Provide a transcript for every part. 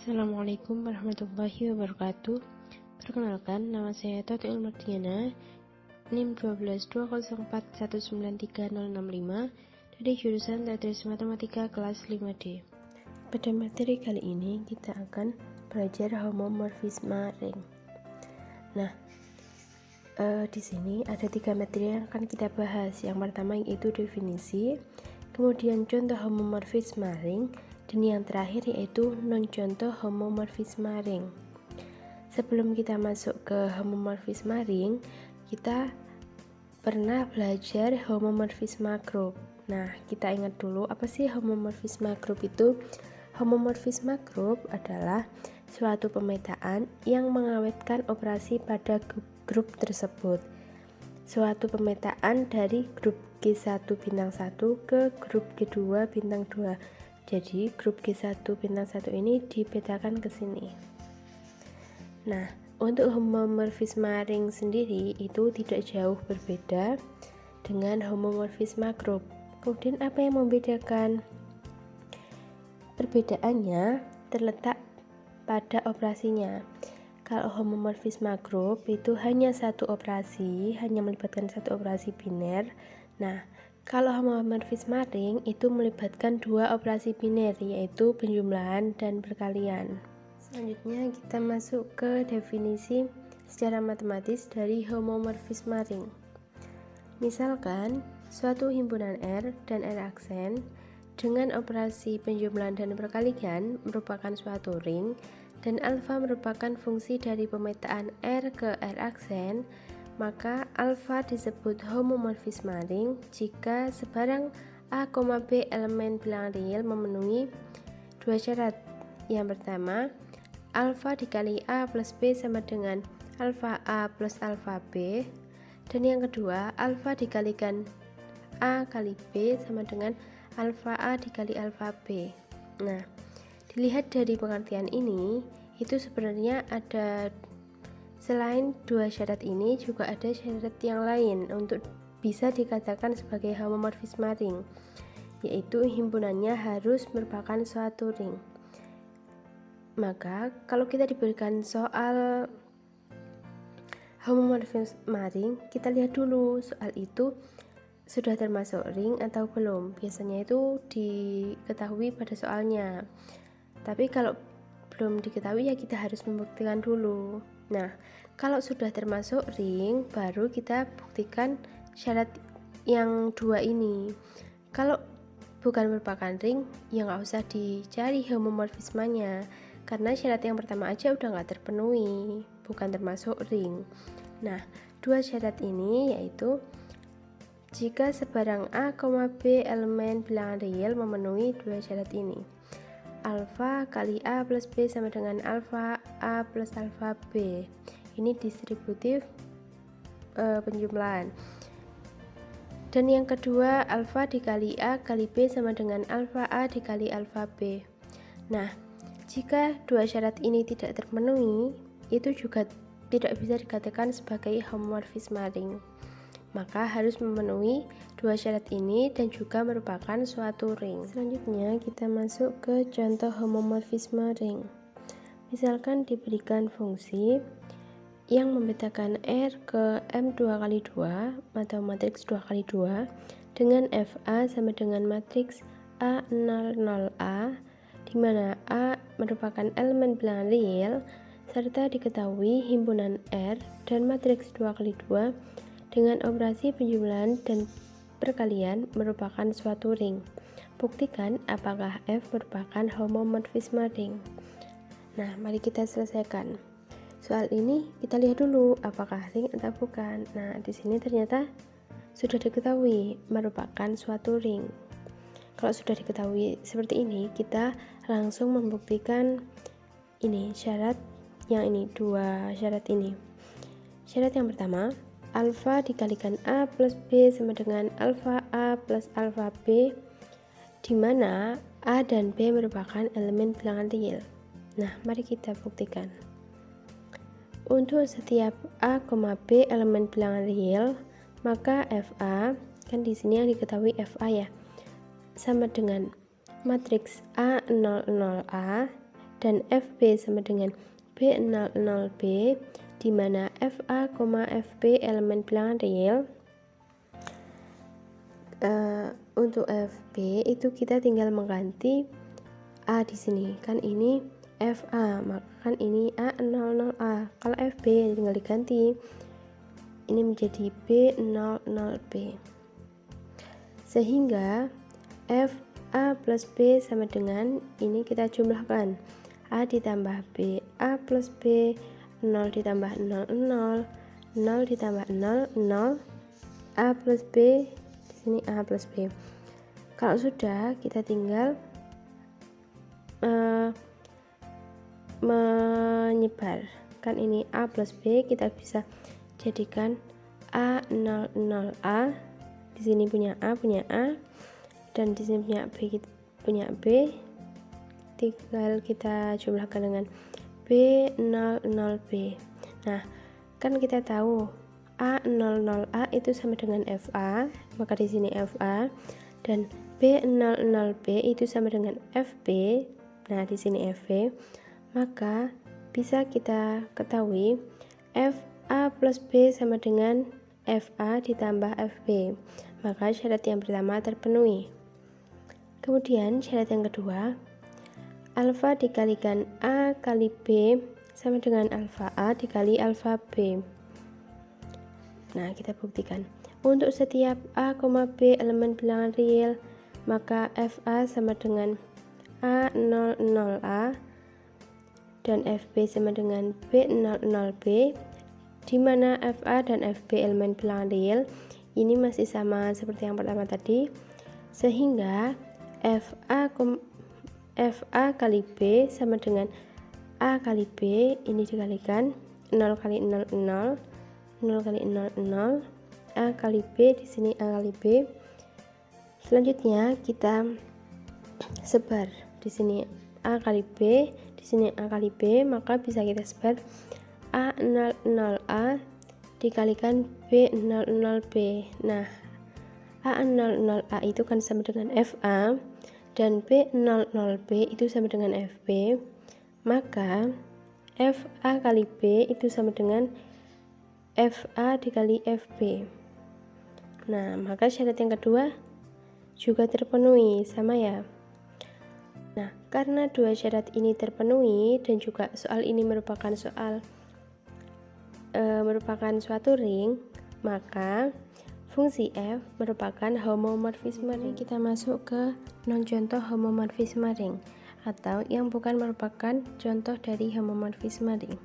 Assalamualaikum warahmatullahi wabarakatuh. Perkenalkan, nama saya Totiul Mardiana, NIM 12204193065 dari jurusan Tadris Matematika kelas 5D. Pada materi kali ini kita akan belajar homomorfisme ring. Nah, di sini ada 3 materi yang akan kita bahas. Yang pertama yaitu definisi, kemudian contoh homomorfisme ring, dan yang terakhir yaitu non-contoh homomorfisme ring. Sebelum kita masuk ke homomorfisme ring, kita pernah belajar homomorfisme grup. Nah, kita ingat dulu apa sih homomorfisme grup itu? Homomorfisme grup adalah suatu pemetaan yang mengawetkan operasi pada grup tersebut. Suatu pemetaan dari grup G1 bintang 1 ke grup G2 bintang 2. Jadi grup G1 bintang 1 ini dipetakan ke sini. Nah, untuk homomorfisme ring sendiri itu tidak jauh berbeda dengan homomorfisme grup. Kemudian apa yang membedakan? Perbedaannya terletak pada operasinya. Kalau homomorfisme grup itu hanya satu operasi, hanya melibatkan satu operasi biner. Nah, kalau homomorfisme ring itu melibatkan 2 operasi biner, yaitu penjumlahan dan perkalian. Selanjutnya kita masuk ke definisi secara matematis dari homomorfisme ring. Misalkan suatu himpunan R dan R aksen dengan operasi penjumlahan dan perkalian merupakan suatu ring, dan alfa merupakan fungsi dari pemetaan R ke R aksen, maka alfa disebut homomorfisme ring jika sebarang A, B elemen bilangan real memenuhi 2 syarat. Yang pertama, alfa dikali A plus B sama dengan alfa A plus alfa B, dan yang kedua, alfa dikalikan A kali B sama dengan alfa A dikali alfa B. Nah, dilihat dari pengertian ini, itu sebenarnya ada, selain 2 syarat ini juga ada syarat yang lain untuk bisa dikatakan sebagai homomorfisme ring, yaitu himpunannya harus merupakan suatu ring. Maka kalau kita diberikan soal homomorfisme ring, kita lihat dulu soal itu sudah termasuk ring atau belum. Biasanya itu diketahui pada soalnya. Tapi kalau belum diketahui ya kita harus membuktikan dulu. Nah, kalau sudah termasuk ring, baru kita buktikan syarat yang 2 ini. Kalau bukan merupakan ring, ya nggak usah dicari homomorfismenya, karena syarat yang pertama aja udah nggak terpenuhi, bukan termasuk ring. Nah, 2 syarat ini yaitu jika sebarang A, B elemen bilangan real memenuhi 2 syarat ini. Alfa kali A plus B sama dengan alfa A plus alfa B. Ini distributif penjumlahan. Dan yang kedua, alfa dikali A kali B sama dengan alfa A dikali alfa B. Nah, jika 2 syarat ini tidak terpenuhi, itu juga tidak bisa dikatakan sebagai homomorfisme ring. Maka harus memenuhi 2 syarat ini dan juga merupakan suatu ring. Selanjutnya kita masuk ke contoh homomorfisme ring. Misalkan diberikan fungsi yang membedakan R ke M2x2 atau matriks 2x2 dengan FA sama dengan matriks A00A, di mana A merupakan elemen bilangan real serta diketahui himpunan R dan matriks 2x2 dengan operasi penjumlahan dan perkalian merupakan suatu ring. Buktikan apakah F merupakan homomorfisme ring. Nah, mari kita selesaikan. Soal ini kita lihat dulu apakah ring atau bukan. Nah, di sini ternyata sudah diketahui merupakan suatu ring. Kalau sudah diketahui seperti ini, kita langsung membuktikan ini syarat yang ini, 2 syarat ini. Syarat yang pertama, alfa dikalikan A plus B sama dengan alfa A plus alfa B, di mana A dan B merupakan elemen bilangan real. Nah, mari kita buktikan. Untuk setiap A, B elemen bilangan real, maka FA, kan di sini yang diketahui FA ya, sama dengan matriks A00A dan FB sama dengan B00B, di mana FA, FB elemen bilangan real. Untuk FB itu kita tinggal mengganti A di sini, kan ini FA, maka kan ini A00A. Kalau FB tinggal diganti, ini menjadi B00B. Sehingga FA plus B sama dengan, ini kita jumlahkan, A ditambah B, A plus B, 0 ditambah 0, 0, 0 ditambah 0, 0, A plus B, di sini A plus B. Kalau sudah, kita tinggal menyebar, kan ini A plus B, kita bisa jadikan A00A. Di sini punya A, dan di sini punya B, tinggal kita jumlahkan dengan B00B. Nah, kan kita tahu A00A itu sama dengan FA, maka di sini FA, dan B00B itu sama dengan FB. Nah, di sini FB. Maka bisa kita ketahui FA plus B sama dengan FA ditambah FB. Maka syarat yang pertama terpenuhi. Kemudian syarat yang kedua, alfa dikalikan A kali B sama dengan alfa A dikali alfa B. Nah, kita buktikan. Untuk setiap A, B elemen bilangan real, maka FA sama dengan A00A dan FB sama dengan B00B, di mana FA dan FB elemen bilangan real ini masih sama seperti yang pertama tadi, sehingga FA kali B sama dengan A kali B, ini dikalikan 0 kali 0, 0, 0 kali 0, 0, A kali B, di sini A kali B. Selanjutnya kita sebar, di sini A kali B, di sini A kali B, maka bisa kita sebar A00A dikalikan B00B. Nah, A00A itu kan sama dengan FA dan B00B itu sama dengan FB, maka FA kali B itu sama dengan FA dikali FB. Nah, maka syarat yang kedua juga terpenuhi, sama ya. Nah, karena dua syarat ini terpenuhi dan juga soal ini merupakan suatu ring, maka fungsi f merupakan homomorfisme ring. Kita masuk ke non-contoh homomorfisme ring, atau yang bukan merupakan contoh dari homomorfisme ring.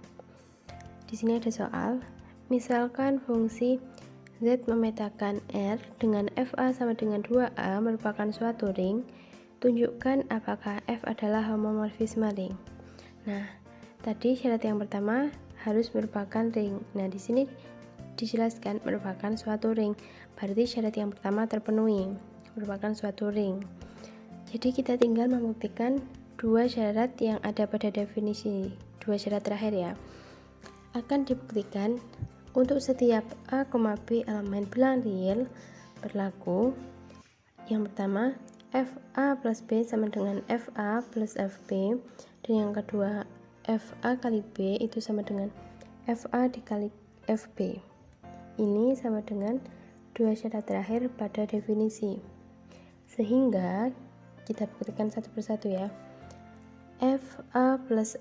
Di sini ada soal, misalkan fungsi z memetakan R dengan FA sama dengan 2A merupakan suatu ring. Tunjukkan apakah F adalah homomorfisme ring. Nah, tadi syarat yang pertama harus merupakan ring. Nah, di sini dijelaskan merupakan suatu ring. Berarti syarat yang pertama terpenuhi, merupakan suatu ring. Jadi kita tinggal membuktikan dua syarat yang ada pada definisi. Dua syarat terakhir ya. Akan dibuktikan untuk setiap A, B elemen bilangan real berlaku. Yang pertama, FA plus B sama dengan FA plus FB, dan yang kedua FA kali B itu sama dengan FA dikali FB. Ini sama dengan dua syarat terakhir pada definisi, sehingga kita buktikan satu persatu ya. FA plus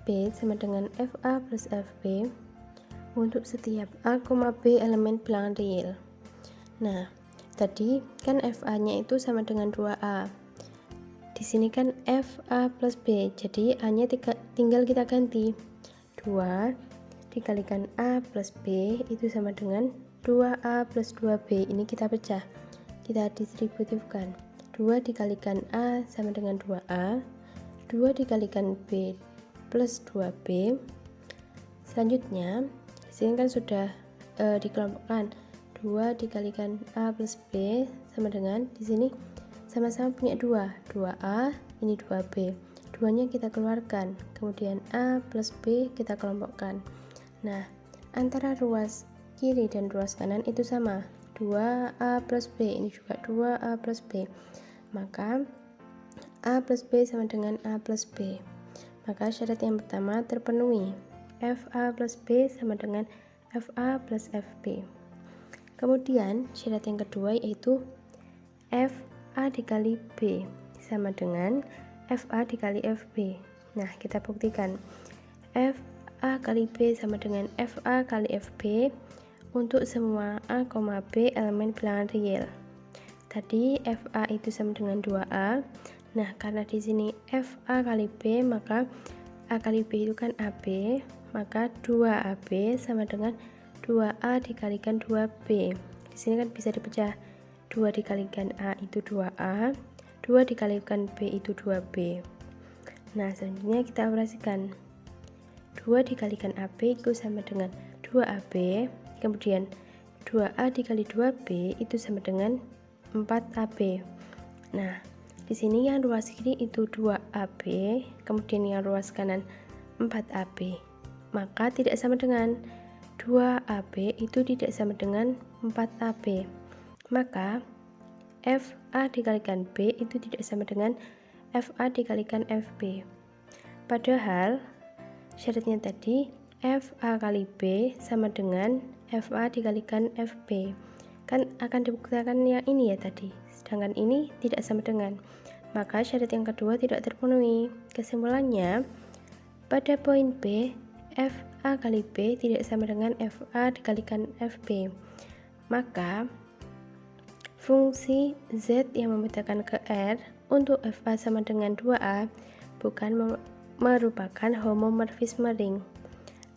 B sama dengan FA plus FB untuk setiap A, B elemen bilangan real. Nah, tadi kan FA-nya itu sama dengan 2A. Di sini kan FA plus B, jadi A-nya tinggal kita ganti. 2 dikalikan A plus B itu sama dengan 2A plus 2B. Ini kita pecah, kita distributifkan. 2 dikalikan A sama dengan 2A, 2 dikalikan B plus 2B. Selanjutnya, di sini kan sudah dikelompokkan. 2 dikalikan A plus B sama dengan, di sini sama-sama punya 2A, ini 2B. 2-nya kita keluarkan, kemudian A plus B kita kelompokkan. Nah, antara ruas kiri dan ruas kanan itu sama, 2A plus B, ini juga 2A plus B. Maka A plus B sama dengan A plus B. maka syarat yang pertama terpenuhi. FA plus B sama dengan FA plus FB. Kemudian syarat yang kedua yaitu FA dikali B sama dengan FA dikali FB. Nah, kita buktikan. FA kali B sama dengan FA kali FB untuk semua A, B elemen bilangan real. Tadi FA itu sama dengan 2A. Nah, karena di sini FA kali B, maka A kali B itu kan AB, maka 2AB sama dengan 2A dikalikan 2B. Di sini kan bisa dipecah. 2 dikalikan A itu 2A, 2 dikalikan B itu 2B. Nah, selanjutnya kita operasikan. 2 dikalikan AB itu sama dengan 2AB, kemudian 2A dikali 2B itu sama dengan 4AB. Nah, di sini yang ruas kiri itu 2AB, kemudian yang ruas kanan 4AB. Maka tidak sama dengan 2AB itu tidak sama dengan 4AB. Maka FA dikalikan B itu tidak sama dengan FA dikalikan FB. Padahal syaratnya tadi FA kali B sama dengan FA dikalikan FB. Kan akan dibuktikan yang ini ya tadi, sedangkan ini tidak sama dengan, maka syarat yang kedua tidak terpenuhi. Kesimpulannya, pada poin B, FA kali B tidak sama dengan FA dikalikan FB, maka fungsi Z yang membedakan ke R untuk FA sama dengan 2A bukan merupakan homomorfisme ring.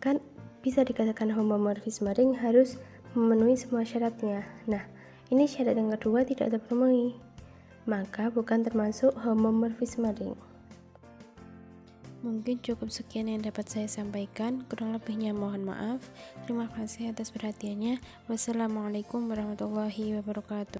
Kan bisa dikatakan homomorfisme ring harus memenuhi semua syaratnya. Nah, ini syarat yang kedua tidak terpenuhi, maka bukan termasuk homomorfisme ring. Mungkin cukup sekian yang dapat saya sampaikan, kurang lebihnya mohon maaf. Terima kasih atas perhatiannya. Wassalamualaikum warahmatullahi wabarakatuh.